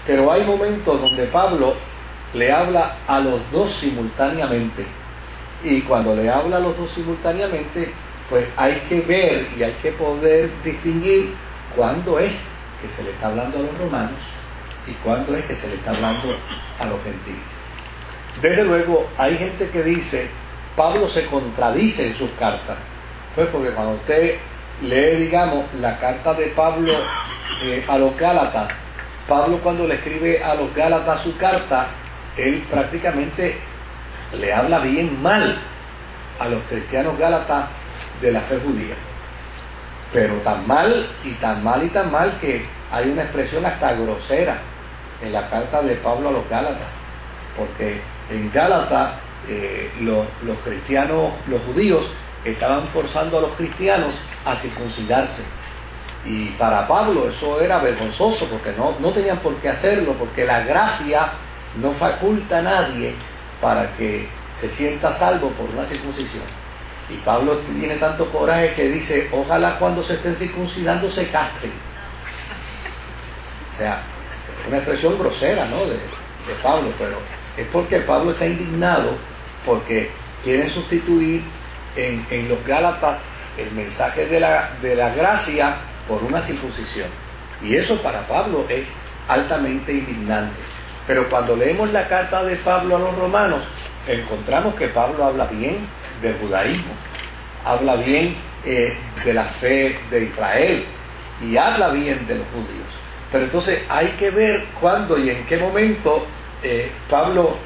Pero hay momentos donde Pablo le habla a los dos simultáneamente. Y cuando le habla a los dos simultáneamente, pues hay que ver y hay que poder distinguir cuándo es que se le está hablando a los romanos y cuándo es que se le está hablando a los gentiles. Desde luego, hay gente que dice, Pablo se contradice en sus cartas. Pues porque cuando usted lee, digamos, la carta de Pablo a los Gálatas, Pablo cuando le escribe a los Gálatas su carta, él prácticamente le habla bien mal a los cristianos gálatas de la fe judía. Pero tan mal y tan mal y tan mal que hay una expresión hasta grosera en la carta de Pablo a los Gálatas, porque en Gálatas los cristianos, los judíos, estaban forzando a los cristianos a circuncidarse. Y para Pablo eso era vergonzoso, porque no tenían por qué hacerlo, porque la gracia no faculta a nadie para que se sienta salvo por una circuncisión. Y Pablo tiene tanto coraje que dice, ojalá cuando se estén circuncidando se castren. O sea, una expresión grosera, ¿no?, de Pablo, pero es porque Pablo está indignado porque quieren sustituir en los Gálatas el mensaje de la gracia por una circuncisión. Y eso para Pablo es altamente indignante. Pero cuando leemos la carta de Pablo a los romanos, encontramos que Pablo habla bien del judaísmo, habla bien de la fe de Israel y habla bien de los judíos. Pero entonces hay que ver cuándo y en qué momento Pablo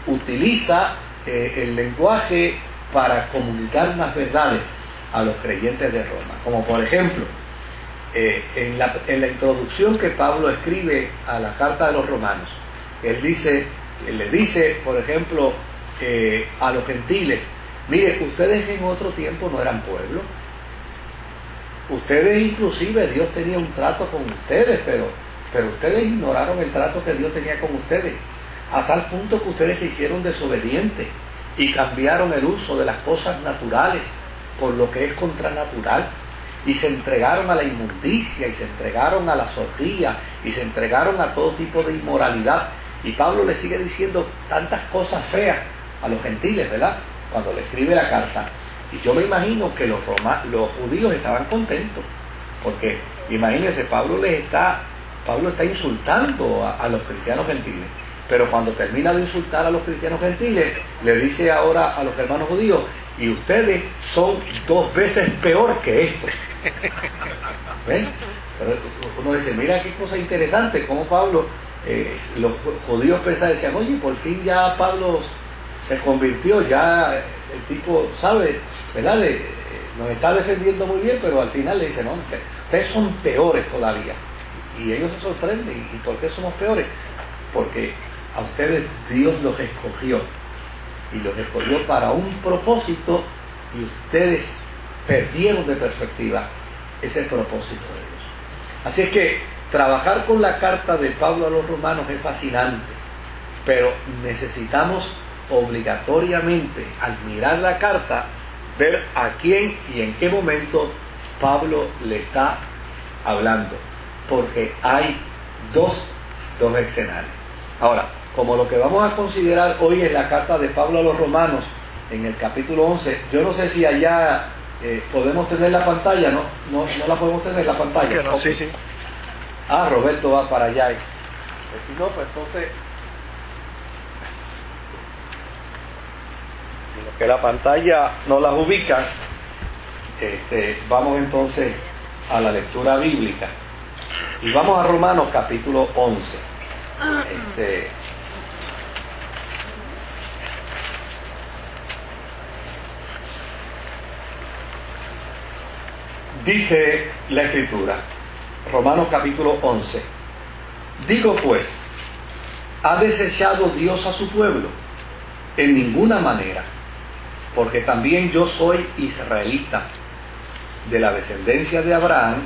utiliza el lenguaje para comunicar unas verdades a los creyentes de Roma. Como por ejemplo, en la introducción que Pablo escribe a la carta de los romanos, él le dice, por ejemplo, a los gentiles, mire, ustedes en otro tiempo no eran pueblo, ustedes inclusive Dios tenía un trato con ustedes, pero ustedes ignoraron el trato que Dios tenía con ustedes, a tal punto que ustedes se hicieron desobedientes y cambiaron el uso de las cosas naturales por lo que es contranatural, y se entregaron a la inmundicia, y se entregaron a la orgía, y se entregaron a todo tipo de inmoralidad. Y Pablo le sigue diciendo tantas cosas feas a los gentiles, ¿verdad?, cuando le escribe la carta. Y yo me imagino que los judíos estaban contentos, porque imagínense, Pablo está insultando a los cristianos gentiles, pero cuando termina de insultar a los cristianos gentiles, le dice ahora a los hermanos judíos, y ustedes son 2 veces peor que estos. ¿Ven? Entonces uno dice, mira qué cosa interesante, cómo Pablo, los judíos pensaban, decían, oye, por fin ya Pablo se convirtió, ya el tipo sabe, ¿verdad? Nos está defendiendo muy bien, pero al final le dice, no, ustedes son peores todavía. Y ellos se sorprenden, ¿y por qué somos peores? Porque a ustedes Dios los escogió, y los escogió para un propósito, y ustedes perdieron de perspectiva ese propósito de Dios. Así es que trabajar con la carta de Pablo a los romanos es fascinante, pero necesitamos obligatoriamente, al mirar la carta, ver a quién y en qué momento Pablo le está hablando, porque hay dos escenarios. Ahora, como lo que vamos a considerar hoy es la carta de Pablo a los romanos, en el capítulo 11, yo no sé si allá podemos tener la pantalla, ¿no? No la podemos tener la pantalla. No, okay. Sí. Ah, Roberto va para allá. Pues si no, pues entonces, que la pantalla no las ubica, vamos entonces a la lectura bíblica. Y vamos a Romanos capítulo 11. Dice la Escritura, Romanos capítulo 11, digo pues, ¿ha desechado Dios a su pueblo? En ninguna manera, porque también yo soy israelita, de la descendencia de Abraham,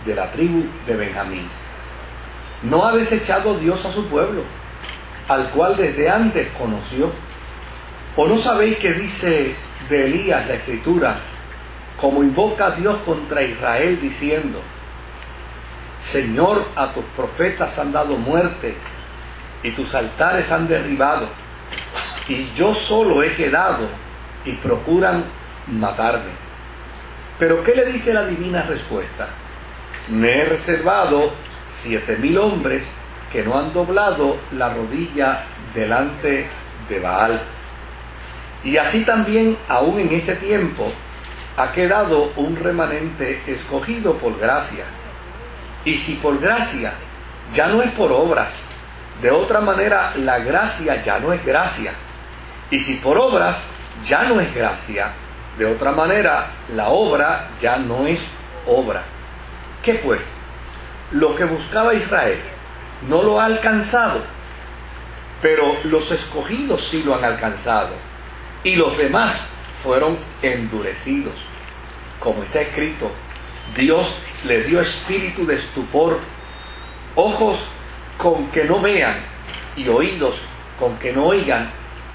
de la tribu de Benjamín. ¿No ha desechado Dios a su pueblo, al cual desde antes conoció? ¿O no sabéis que dice de Elías la Escritura, como invoca a Dios contra Israel diciendo, Señor, a tus profetas han dado muerte y tus altares han derribado, y yo solo he quedado y procuran matarme. Pero ¿qué le dice la divina respuesta? Me he reservado 7,000 hombres que no han doblado la rodilla delante de Baal. Y así también, aún en este tiempo, ha quedado un remanente escogido por gracia. Y si por gracia, ya no es por obras. De otra manera, la gracia ya no es gracia. Y si por obras, ya no es gracia. De otra manera, la obra ya no es obra. ¿Qué pues? Lo que buscaba Israel no lo ha alcanzado, pero los escogidos sí lo han alcanzado, y los demás fueron endurecidos. Como está escrito, Dios le dio espíritu de estupor, ojos con que no vean y oídos con que no oigan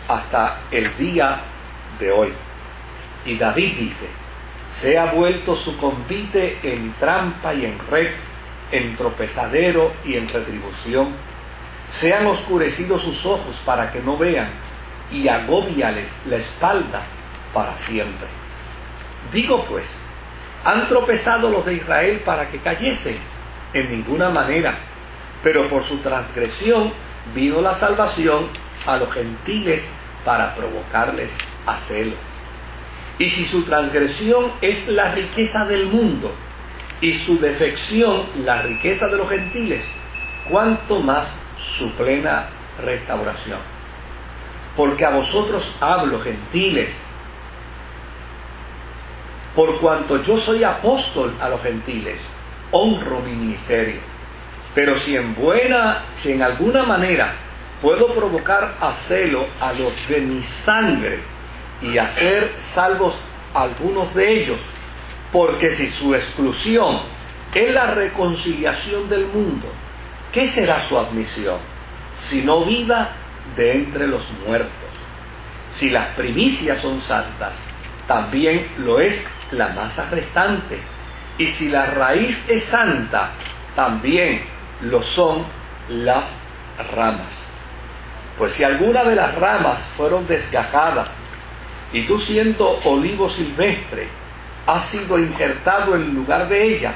hasta el día de hoy. Y David dice, se ha vuelto su convite en trampa y en red, en tropezadero y en retribución. Se han oscurecido sus ojos para que no vean, y agóbiales la espalda para siempre. Digo pues, ¿han tropezado los de Israel para que cayesen? En ninguna manera, pero por su transgresión vino la salvación a los gentiles para provocarles a celo. Y si su transgresión es la riqueza del mundo, y su defección la riqueza de los gentiles, cuánto más su plena restauración. Porque a vosotros hablo, gentiles, por cuanto yo soy apóstol a los gentiles, honro mi ministerio. Pero si en alguna manera puedo provocar a celo a los de mi sangre y hacer salvos a algunos de ellos, porque si su exclusión es la reconciliación del mundo, ¿qué será su admisión? Sino vida de entre los muertos. Si las primicias son santas, también lo es la masa restante. Y si la raíz es santa, también lo son las ramas. Pues si alguna de las ramas fueron desgajadas, y tú siendo olivo silvestre, has sido injertado en lugar de ellas,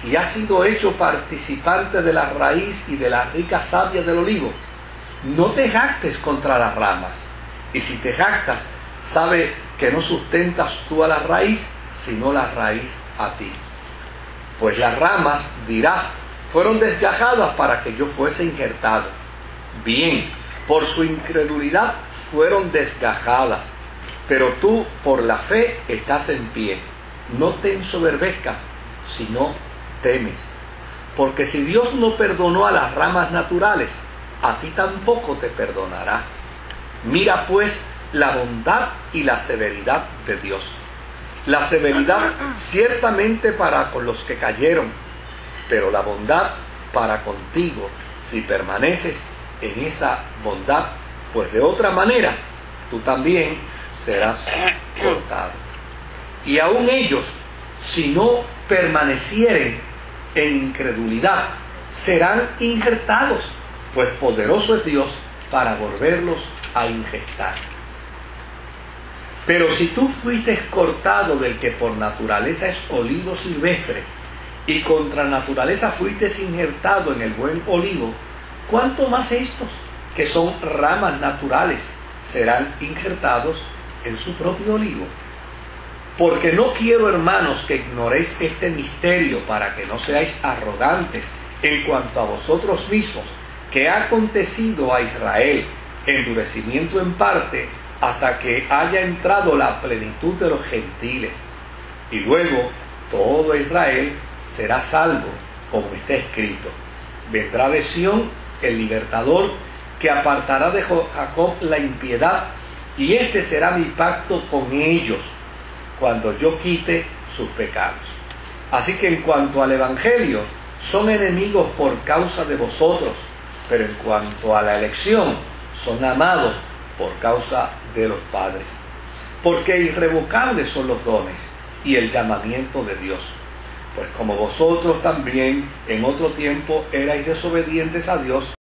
y has sido hecho participante de la raíz y de la rica savia del olivo, no te jactes contra las ramas. Y si te jactas, sabe que no sustentas tú a la raíz, sino la raíz a ti. Pues las ramas, dirás, fueron desgajadas para que yo fuese injertado. Bien, por su incredulidad fueron desgajadas, pero tú por la fe estás en pie. No te ensoberbezcas, sino temes. Porque si Dios no perdonó a las ramas naturales, a ti tampoco te perdonará. Mira pues la bondad y la severidad de Dios. La severidad ciertamente para con los que cayeron, pero la bondad para contigo, si permaneces en esa bondad, pues de otra manera tú también serás cortado. Y aun ellos, si no permanecieren en incredulidad, serán injertados, pues poderoso es Dios para volverlos a injertar. Pero si tú fuiste cortado del que por naturaleza es olivo silvestre, y contra naturaleza fuiste injertado en el buen olivo, ¿cuánto más estos, que son ramas naturales, serán injertados en su propio olivo? Porque no quiero, hermanos, que ignoréis este misterio, para que no seáis arrogantes en cuanto a vosotros mismos, que ha acontecido a Israel endurecimiento en parte, hasta que haya entrado la plenitud de los gentiles. Y luego todo Israel será salvo, como está escrito. Vendrá de Sión el libertador, que apartará de Jacob la impiedad, y este será mi pacto con ellos, cuando yo quite sus pecados. Así que en cuanto al Evangelio, son enemigos por causa de vosotros, pero en cuanto a la elección, son amados por causa de los padres. Porque irrevocables son los dones y el llamamiento de Dios. Pues como vosotros también en otro tiempo erais desobedientes a Dios,